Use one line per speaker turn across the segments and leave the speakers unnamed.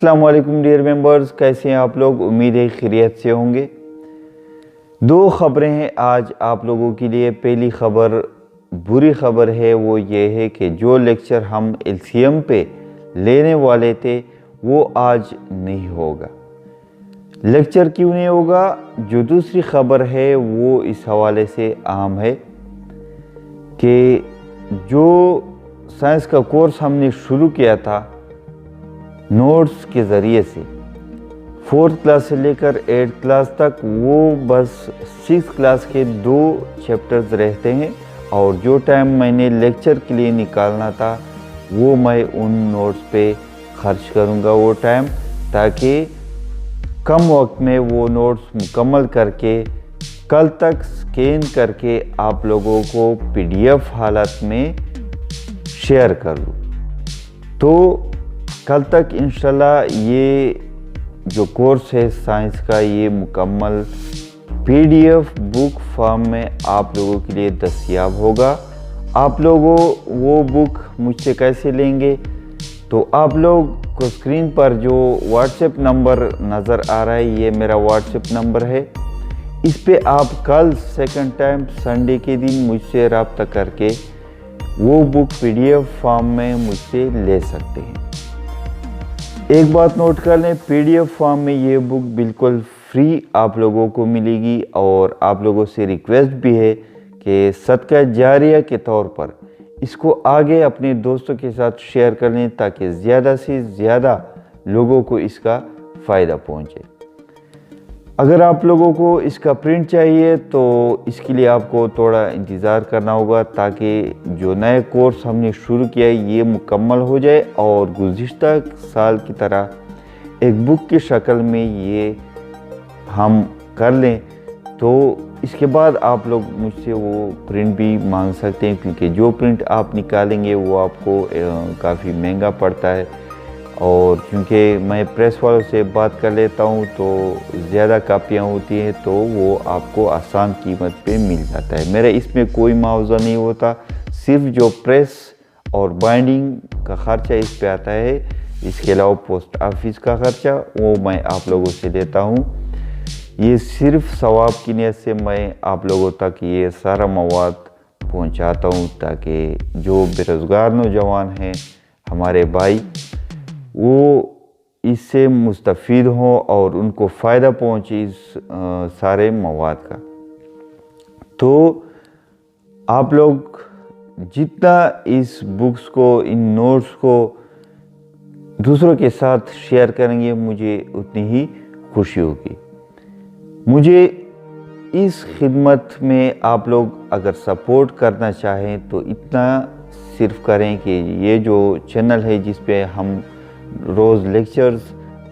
अस्सलाम वालेकुम dear members, कैसे हैं आप लोग। उम्मीद है खैरियत से होंगे। दो ख़बरें हैं आज आप लोगों के लिए। पहली ख़बर बुरी ख़बर है, वो ये है कि जो लेक्चर हम एलसीएम पे लेने वाले थे वो आज नहीं होगा। लेक्चर क्यों नहीं होगा? जो दूसरी ख़बर है वो इस हवाले से अहम है कि जो साइंस का कोर्स हमने शुरू किया था नोट्स के ज़रिए से 4th क्लास से लेकर 8th क्लास तक, वो बस 6th क्लास के 2 चैप्टर्स रहते हैं और जो टाइम मैंने लेक्चर के लिए निकालना था वो मैं उन नोट्स पे खर्च करूँगा वो टाइम, ताकि कम वक्त में वो नोट्स मुकम्मल करके कल तक स्कैन करके आप लोगों को पीडीएफ हालत में शेयर कर दूँ। तो कल तक इंशाल्लाह ये जो कोर्स है साइंस का ये मुकम्मल पीडीएफ बुक फॉर्म में आप लोगों के लिए दस्तयाब होगा। आप लोगों वो बुक मुझसे कैसे लेंगे? तो आप लोग को स्क्रीन पर जो व्हाट्सएप नंबर नज़र आ रहा है ये मेरा व्हाट्सएप नंबर है। इस पे आप कल सेकंड टाइम संडे के दिन मुझसे रब्ता करके वो बुक पीडीएफ फॉर्म में मुझसे ले सकते हैं। एक बात नोट कर लें, पीडीएफ फॉर्म में ये बुक बिल्कुल फ्री आप लोगों को मिलेगी और आप लोगों से रिक्वेस्ट भी है कि सदका जारिया के तौर पर इसको आगे अपने दोस्तों के साथ शेयर कर लें ताकि ज़्यादा से ज़्यादा लोगों को इसका फ़ायदा पहुँचे। अगर आप लोगों को इसका प्रिंट चाहिए तो इसके लिए आपको थोड़ा इंतज़ार करना होगा ताकि जो नए कोर्स हमने शुरू किया है ये मुकम्मल हो जाए और गुज़िश्ता साल की तरह एक बुक की शक्ल में ये हम कर लें। तो इसके बाद आप लोग मुझसे वो प्रिंट भी मांग सकते हैं, क्योंकि जो प्रिंट आप निकालेंगे वो आपको काफ़ी महंगा पड़ता है और क्योंकि मैं प्रेस वालों से बात कर लेता हूँ तो ज़्यादा कापियाँ होती हैं तो वो आपको आसान कीमत पे मिल जाता है। मेरा इसमें कोई मुआवजा नहीं होता, सिर्फ जो प्रेस और बाइंडिंग का ख़र्चा इस पे आता है। इसके अलावा पोस्ट ऑफिस का ख़र्चा वो मैं आप लोगों से लेता हूँ। ये सिर्फ सवाब की नीयत से मैं आप लोगों तक ये सारा मवाद पहुँचाता हूँ ताकि जो बेरोज़गार नौजवान हैं हमारे भाई वो इससे मुस्तफ़ीद हों और उनको फ़ायदा पहुँचे इस सारे मवाद का। तो आप लोग जितना इस बुक्स को, इन नोट्स को दूसरों के साथ शेयर करेंगे मुझे उतनी ही खुशी होगी। मुझे इस खिदमत में आप लोग अगर सपोर्ट करना चाहें तो इतना सिर्फ करें कि ये जो चैनल है जिस पे हम रोज़ लेक्चर्स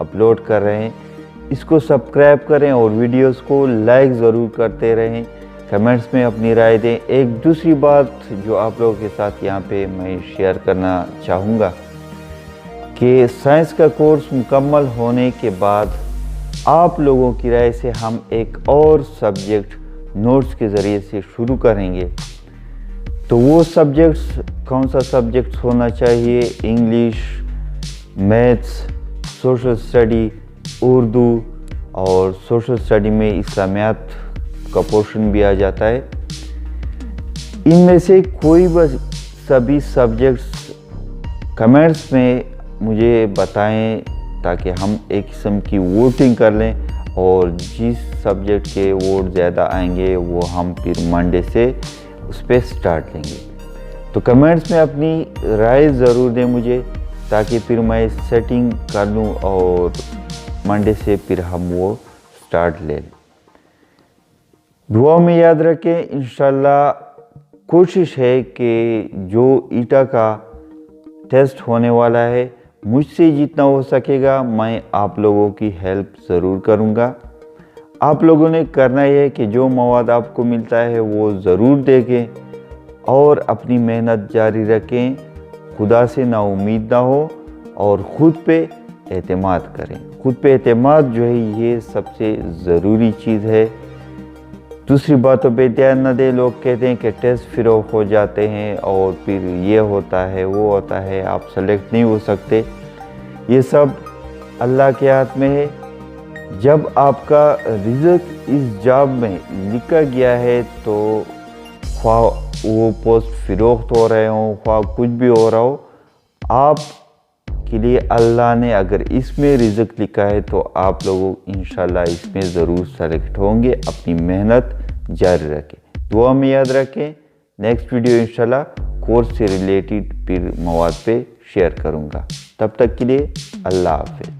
अपलोड कर रहे हैं इसको सब्सक्राइब करें और वीडियोस को लाइक ज़रूर करते रहें, कमेंट्स में अपनी राय दें। एक दूसरी बात जो आप लोगों के साथ यहाँ पे मैं शेयर करना चाहूँगा कि साइंस का कोर्स मुकम्मल होने के बाद आप लोगों की राय से हम एक और सब्जेक्ट नोट्स के ज़रिए से शुरू करेंगे। तो वो सब्जेक्ट्स कौन सा सब्जेक्ट्स होना चाहिए? English, maths, social study, Urdu और सोशल स्टडी में इस्लामियात का पोर्शन भी आ जाता है। इनमें से कोई बस सभी सब्जेक्ट्स कमेंट्स में मुझे बताएं ताकि हम एक किस्म की वोटिंग कर लें और जिस सब्जेक्ट के वोट ज़्यादा आएंगे वो हम फिर मंडे से उस पर स्टार्ट लेंगे। तो कमेंट्स में अपनी राय ज़रूर दें मुझे ताकि फिर मैं सेटिंग कर लूँ और मंडे से फिर हम वो स्टार्ट ले लें। दुआ में याद रखें, इंशाल्लाह कोशिश है कि जो ईटा का टेस्ट होने वाला है मुझसे जितना हो सकेगा मैं आप लोगों की हेल्प ज़रूर करूँगा। आप लोगों ने करना यह है कि जो मवाद आपको मिलता है वो ज़रूर देखें और अपनी मेहनत जारी रखें, खुदा से नाउम्मीद ना हो और ख़ुद पे एतमाद करें। ख़ुद पे एतमाद जो है ये सबसे ज़रूरी चीज़ है। दूसरी बातों पे ध्यान न दें। लोग कहते हैं कि टेस्ट फ़िरोग हो जाते हैं और फिर ये होता है वो होता है, आप सेलेक्ट नहीं हो सकते। ये सब अल्लाह के हाथ में है। जब आपका रिज़्क इस जॉब में लिखा गया है तो ख्वाह वो पोस्ट फ़रोख्त हो रहे हों, ख्वाह कुछ भी हो रहा हो, आप के लिए अल्लाह ने अगर इसमें रिज़्क लिखा है तो आप लोगों इंशाल्लाह इसमें ज़रूर सेलेक्ट होंगे। अपनी मेहनत जारी रखें, दुआ में याद रखें। नेक्स्ट वीडियो इंशाल्लाह कोर्स से रिलेटेड फिर मवाद पे शेयर करूँगा। तब तक के लिए अल्लाह हाफ़िज़।